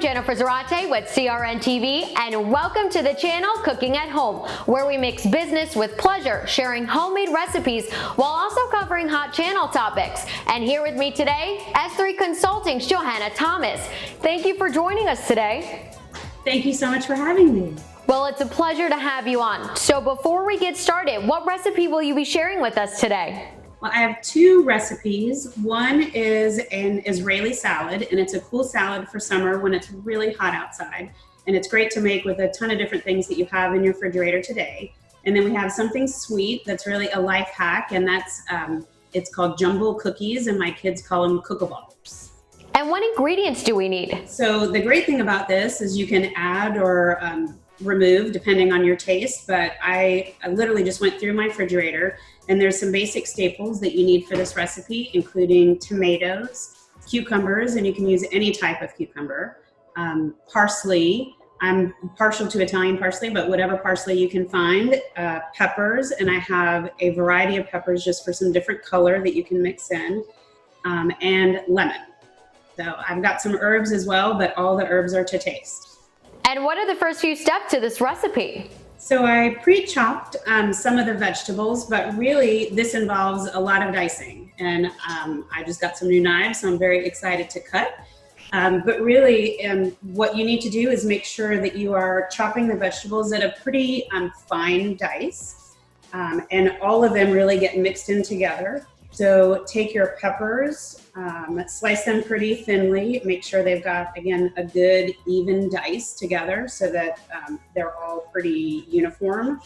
Jennifer Zarate with CRN TV, and welcome to the channel Cooking at Home, where we mix business with pleasure, sharing homemade recipes while also covering hot channel topics. And here with me today, S3 Consulting's Johanna Thomas. Thank you for joining us today. Thank you so much for having me. Well, it's a pleasure to have you on. So before we get started, what recipe will you be sharing with us today? Well, I have two recipes. One is an Israeli salad, and it's a cool salad for summer when it's really hot outside. And it's great to make with a ton of different things that you have in your refrigerator today. And then we have something sweet that's really a life hack, and that's it's called jumbo cookies, and my kids call them cookaballs. And what ingredients do we need? So the great thing about this is you can add or remove depending on your taste, but I literally just went through my refrigerator, and there's some basic staples that you need for this recipe, including tomatoes, cucumbers, and you can use any type of cucumber, parsley. I'm partial to Italian parsley, but whatever parsley you can find, peppers, and I have a variety of peppers just for some different color that you can mix in, and lemon. So I've got some herbs as well, but all the herbs are to taste. And what are the first few steps to this recipe? So I pre-chopped some of the vegetables, but really this involves a lot of dicing. And I just got some new knives, so I'm very excited to cut. But really what you need to do is make sure that you are chopping the vegetables at a pretty fine dice. And all of them really get mixed in together. So take your peppers, slice them pretty thinly, make sure they've got, again, a good even dice together so that they're all pretty uniform.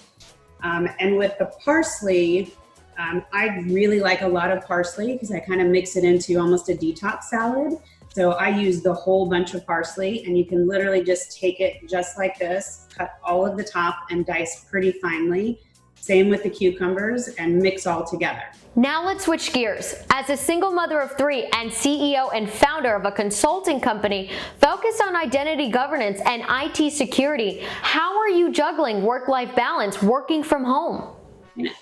And with the parsley, I really like a lot of parsley because I kind of mix it into almost a detox salad. So I use the whole bunch of parsley, and you can literally just take it just like this, cut all of the top and dice pretty finely. Same with the cucumbers, and mix all together. Now let's switch gears. As a single mother of three and CEO and founder of a consulting company focused on identity governance and IT security, how are you juggling work-life balance working from home?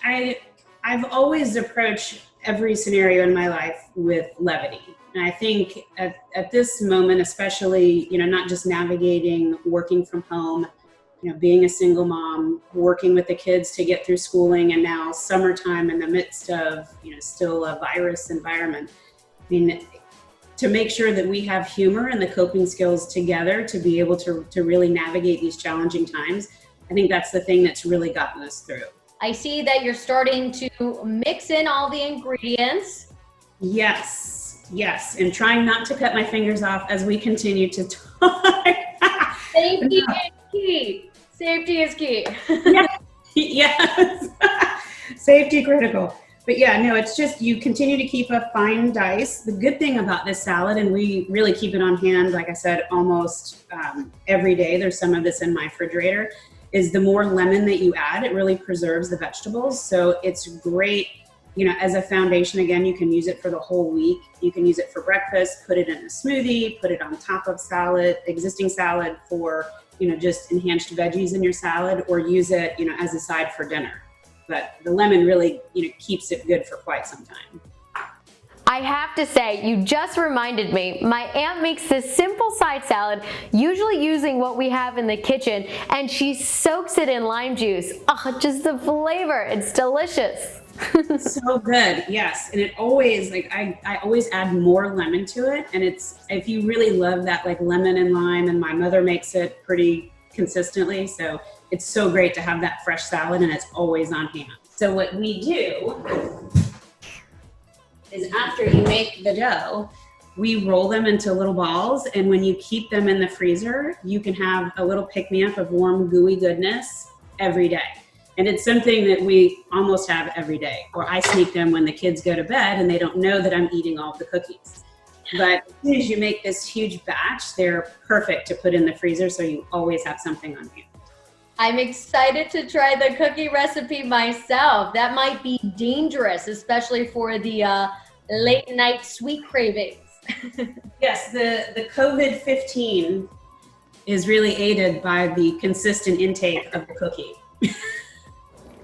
I've always approached every scenario in my life with levity. And I think at this moment, especially, not just navigating working from home, being a single mom, working with the kids to get through schooling, and now summertime in the midst of, still a virus environment. To make sure that we have humor and the coping skills together to be able to really navigate these challenging times, I think that's the thing that's really gotten us through. I see that you're starting to mix in all the ingredients. Yes, and trying not to cut my fingers off as we continue to talk. Safety is key. Safety is key. Yes. Safety critical. But yeah, no, it's just you continue to keep a fine dice. The good thing about this salad, and we really keep it on hand, like I said, almost every day, there's some of this in my refrigerator, is the more lemon that you add, it really preserves the vegetables. So it's great, as a foundation. Again, you can use it for the whole week. You can use it for breakfast, put it in a smoothie, put it on top of existing salad for just enhanced veggies in your salad, or use it, as a side for dinner. But the lemon really, keeps it good for quite some time. I have to say, you just reminded me, my aunt makes this simple side salad, usually using what we have in the kitchen, and she soaks it in lime juice. Oh, just the flavor, it's delicious. So good, yes. And it always, I always add more lemon to it. And if you really love that, lemon and lime, and my mother makes it pretty consistently. So it's so great to have that fresh salad, and it's always on hand. So what we do is, after you make the dough, we roll them into little balls. And when you keep them in the freezer, you can have a little pick-me-up of warm, gooey goodness every day. And it's something that we almost have every day, or I sneak them when the kids go to bed and they don't know that I'm eating all of the cookies. But as soon as you make this huge batch, they're perfect to put in the freezer, so you always have something on hand. I'm excited to try the cookie recipe myself. That might be dangerous, especially for the late night sweet cravings. Yes, the COVID-15 is really aided by the consistent intake of the cookie.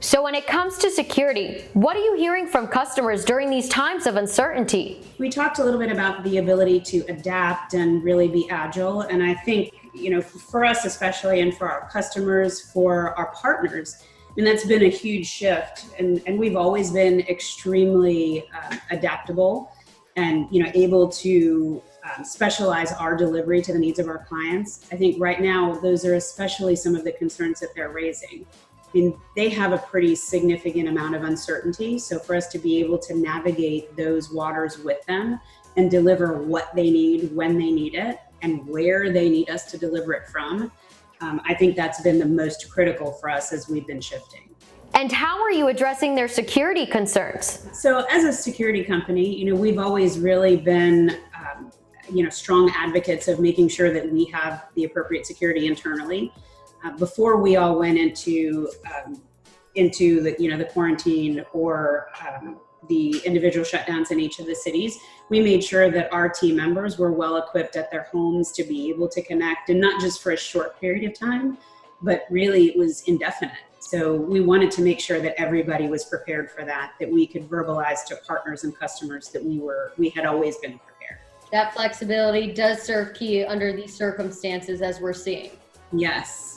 So when it comes to security, what are you hearing from customers during these times of uncertainty? We talked a little bit about the ability to adapt and really be agile. And I think, for us especially, and for our customers, for our partners, and that's been a huge shift. And we've always been extremely adaptable and, able to specialize our delivery to the needs of our clients. I think right now, those are especially some of the concerns that they're raising. I mean, they have a pretty significant amount of uncertainty. So for us to be able to navigate those waters with them and deliver what they need, when they need it, and where they need us to deliver it from, I think that's been the most critical for us as we've been shifting. And how are you addressing their security concerns? So as a security company, we've always really been strong advocates of making sure that we have the appropriate security internally. Before we all went into the quarantine or the individual shutdowns in each of the cities, we made sure that our team members were well equipped at their homes to be able to connect, and not just for a short period of time, but really it was indefinite. So we wanted to make sure that everybody was prepared for that we could verbalize to partners and customers that we had always been prepared. That flexibility does serve key under these circumstances, as we're seeing. Yes.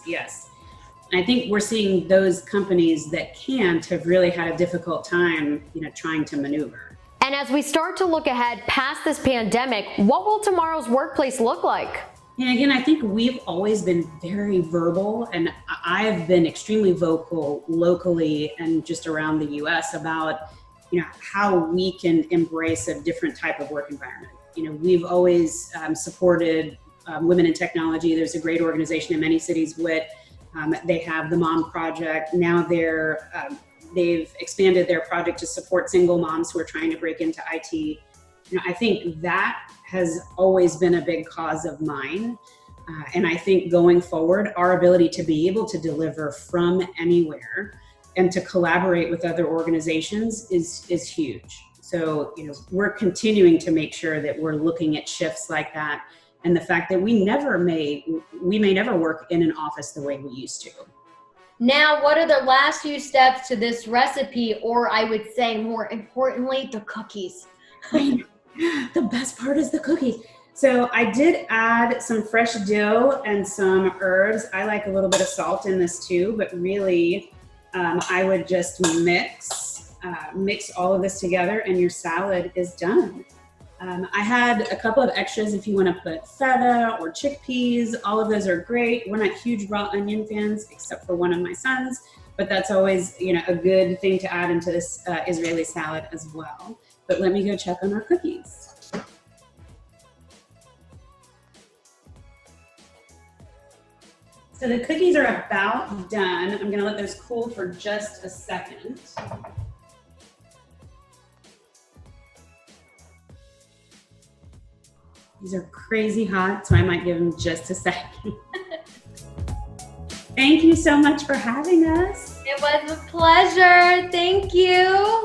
I think we're seeing those companies that can't have really had a difficult time, trying to maneuver. And as we start to look ahead past this pandemic, what will tomorrow's workplace look like? And again, I think we've always been very verbal, and I've been extremely vocal locally and just around the US about, how we can embrace a different type of work environment. We've always supported Women in Technology. There's a great organization in many cities, WIT. They have the Mom Project. Now they've expanded their project to support single moms who are trying to break into IT. I think that has always been a big cause of mine. And I think going forward, our ability to be able to deliver from anywhere and to collaborate with other organizations is huge. So, we're continuing to make sure that we're looking at shifts like that, and the fact that we may never work in an office the way we used to. Now, what are the last few steps to this recipe, or I would say more importantly, the cookies? The best part is the cookies. So I did add some fresh dill and some herbs. I like a little bit of salt in this too, but really I would just mix all of this together and your salad is done. I had a couple of extras if you want to put feta or chickpeas. All of those are great. We're not huge raw onion fans, except for one of my sons, but that's always a good thing to add into this Israeli salad as well. But let me go check on our cookies. So the cookies are about done. I'm going to let those cool for just a second. These are crazy hot, so I might give them just a second. Thank you so much for having us. It was a pleasure. Thank you.